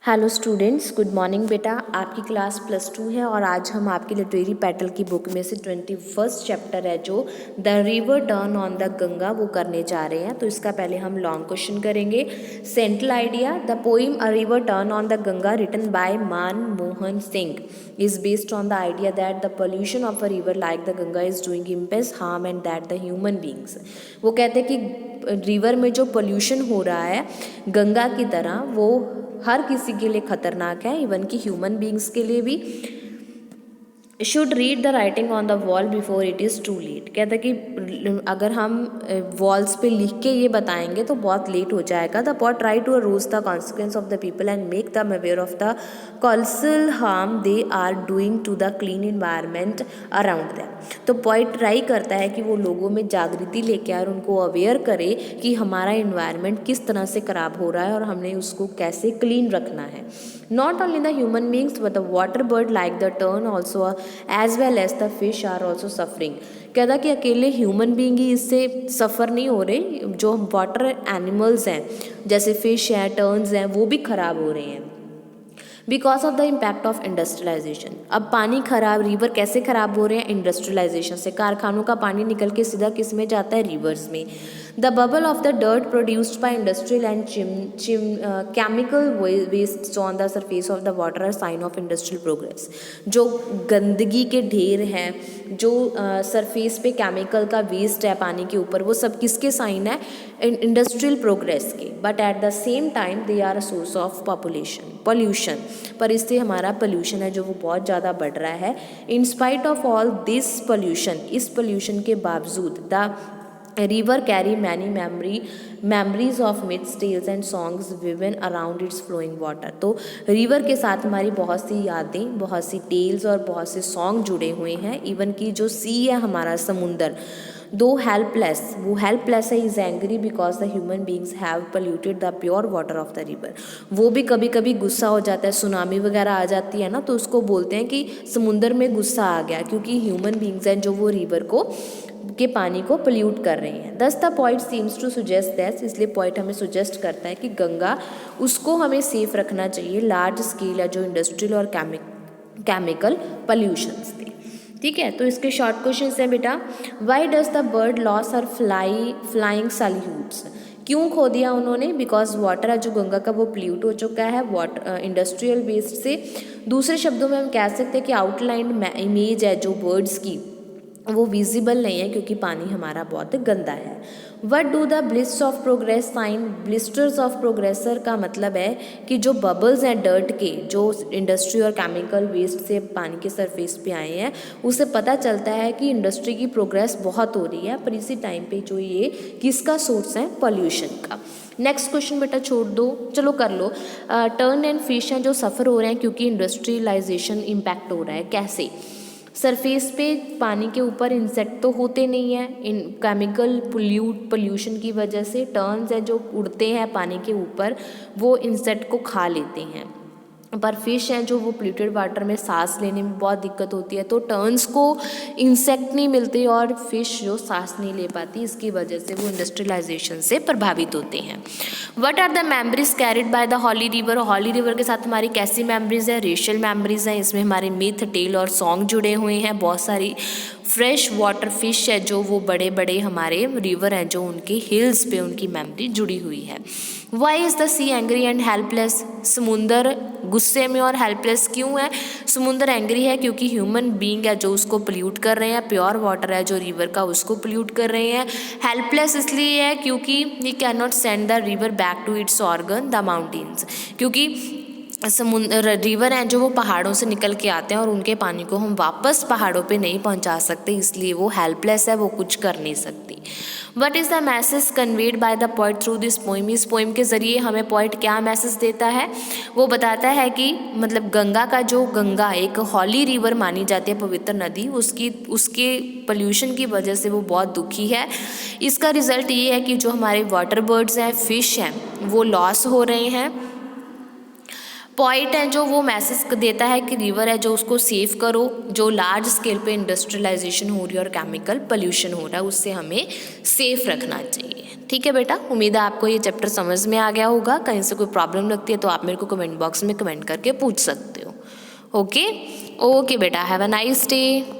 Hello students, good morning बेटा। आपकी class +2 है और आज हम आपकी लिटरेरी पैटल की बुक में से 21st चैप्टर है जो the river turn on the Ganga वो करने जा रहे हैं। तो इसका पहले हम लॉन्ग क्वेश्चन करेंगे। Central idea, the poem a river turn on the Ganga written by Manmohan Singh is based on the idea that the pollution of a river like the Ganga is doing immense harm and that the human beings, वो कहते हैं कि river में जो pollution हो रहा है गंगा की तरह वो हर किसी के लिए खतरनाक है, इवन कि ह्यूमन बींग्स के लिए भी। Should read the writing on the wall before it is too late, कहता है कि अगर हम वॉल्स पे लिख के ये बताएंगे तो बहुत लेट हो जाएगा। The poet try to arouse the consequence of the people and make them aware of the colossal harm they are doing to the clean environment around them. तो पॉइंट ट्राई करता है कि वो लोगों में जागृति लेके आए और उनको अवेयर करे कि हमारा इन्वायरमेंट किस तरह से ख़राब हो रहा है और हमने उसको कैसे क्लीन रखना है। Not only the human beings but the water bird like the tern also as well as the fish are also suffering. कहता कि अकेले ह्यूमन बींग ही इससे सफ़र नहीं हो रहे, जो वाटर एनिमल्स हैं जैसे फिश हैं, टर्न्स हैं, वो भी ख़राब हो रहे हैं because of the impact of industrialisation. अब पानी खराब, रिवर कैसे ख़राब हो रहे हैं? इंडस्ट्रियलाइजेशन से। कारखानों का पानी निकल के सीधा किस में जाता है? रिवर्स में। The bubble of the dirt produced by industrial and chemical waste on the surface of the water are sign of industrial progress. जो गंदगी के ढेर हैं, जो सरफेस पे केमिकल का वेस्ट है पानी के ऊपर, वो सब किसके साइन है? इंडस्ट्रियल प्रोग्रेस के। But at the same time they are a source of pollution. पर इससे हमारा पोल्यूशन है जो वो बहुत ज़्यादा बढ़ रहा है। In spite of all this pollution, इस पोल्यूशन के बावजूद the river carry many memories of myths, tales and songs woven around its flowing water. तो रिवर के साथ हमारी बहुत सी यादें, बहुत सी टेल्स और बहुत से सॉन्ग जुड़े हुए हैं। इवन कि जो सी है हमारा समुंदर, दो हेल्पलेस, वो हेल्पलेस है, is angry because the human beings have polluted the pure water of the river. वो भी कभी कभी गुस्सा हो जाता है, सुनामी वगैरह आ जाती है ना, तो उसको बोलते हैं कि समुंदर में गुस्सा आ गया, क्योंकि ह्यूमन बींग्स हैं जो वो रिवर को के पानी को पोल्यूट कर रहे हैं। Thus the point seems to suggest that, इसलिए पॉइंट हमें सुजेस्ट करता है कि गंगा, उसको हमें सेफ रखना चाहिए लार्ज स्केल है जो इंडस्ट्रियल और केमिकल पोल्यूशंस थे। ठीक है, तो इसके शॉर्ट क्वेश्चन हैं बेटा। Why does the bird loss और फ्लाइंग सैल्यूट्स, क्यों खो दिया उन्होंने? बिकॉज वाटर है जो गंगा का वो पोल्यूट हो चुका है वाटर इंडस्ट्रियल वेस्ट से। दूसरे शब्दों में हम कह सकते हैं कि आउटलाइन इमेज है जो बर्ड्स की वो विजिबल नहीं है क्योंकि पानी हमारा बहुत गंदा है। What do the blisters of progress sign? Blisters of progress का मतलब है कि जो बबल्स हैं डर्ट के, जो इंडस्ट्री और केमिकल वेस्ट से पानी के सरफेस पे आए हैं, उससे पता चलता है कि इंडस्ट्री की प्रोग्रेस बहुत हो रही है। पर इसी टाइम पे जो ये किसका सोर्स है? पॉल्यूशन का। नेक्स्ट क्वेश्चन बेटा छोड़ दो, चलो कर लो। टर्न एंड फिश हैं जो सफ़र हो रहे हैं क्योंकि इंडस्ट्रियलाइजेशन इम्पैक्ट हो रहा है। कैसे? सरफेस पे पानी के ऊपर इंसेक्ट तो होते नहीं हैं, इन केमिकल पोल्यूशन की वजह से टर्न्स हैं जो उड़ते हैं पानी के ऊपर, वो इंसेक्ट को खा लेते हैं। पर फिश हैं जो वो पोल्यूटेड वाटर में सांस लेने में बहुत दिक्कत होती है, तो टर्न्स को इंसेक्ट नहीं मिलते और फिश जो सांस नहीं ले पाती, इसकी वजह से वो इंडस्ट्रियलाइजेशन से प्रभावित होते हैं। What are the memories carried by the holy river? Holy river के साथ हमारी कैसी मेमोरीज है? रेशियल मेमोरीज हैं, इसमें हमारे मिथ, टेल और सॉन्ग जुड़े हुए हैं। बहुत सारी फ्रेश वाटर फिश है जो वो बड़े बड़े हमारे रिवर हैं जो उनके हिल्स पे उनकी मेमोरी जुड़ी हुई है। Why is the sea angry and helpless? समुंदर गुस्से में और हेल्पलेस क्यों है? समुंदर एंग्री है क्योंकि ह्यूमन बीइंग है जो उसको पोल्यूट कर रहे हैं, प्योर वाटर है जो रिवर का उसको पोल्यूट कर रहे हैं। हेल्पलेस इसलिए है क्योंकि we can not send the river back to its organ the mountains, क्योंकि समुद्र रिवर हैं जो वो पहाड़ों से निकल के आते हैं और उनके पानी को हम वापस पहाड़ों पे नहीं पहुंचा सकते, इसलिए वो हेल्पलेस है, वो कुछ कर नहीं सकती। What is the message conveyed by the poet through this poem? इस पोइम के ज़रिए हमें पोइट क्या मैसेज देता है? वो बताता है कि मतलब गंगा का जो गंगा एक हॉली रिवर मानी जाती है, पवित्र नदी, उसके पोल्यूशन की वजह से वो बहुत दुखी है। इसका रिज़ल्ट ये है कि जो हमारे वाटर बर्ड्स हैं, फिश हैं, वो लॉस हो रहे हैं। पॉइंट है जो वो मैसेज देता है कि रिवर है जो उसको सेव करो, जो लार्ज स्केल पे इंडस्ट्रियलाइजेशन हो रही है और केमिकल पोल्यूशन हो रहा है उससे हमें सेफ रखना चाहिए। ठीक है बेटा, उम्मीद है आपको ये चैप्टर समझ में आ गया होगा। कहीं से कोई प्रॉब्लम लगती है तो आप मेरे को कमेंट बॉक्स में कमेंट करके पूछ सकते हो। ओके ओके बेटा, हैव अ नाइस डे।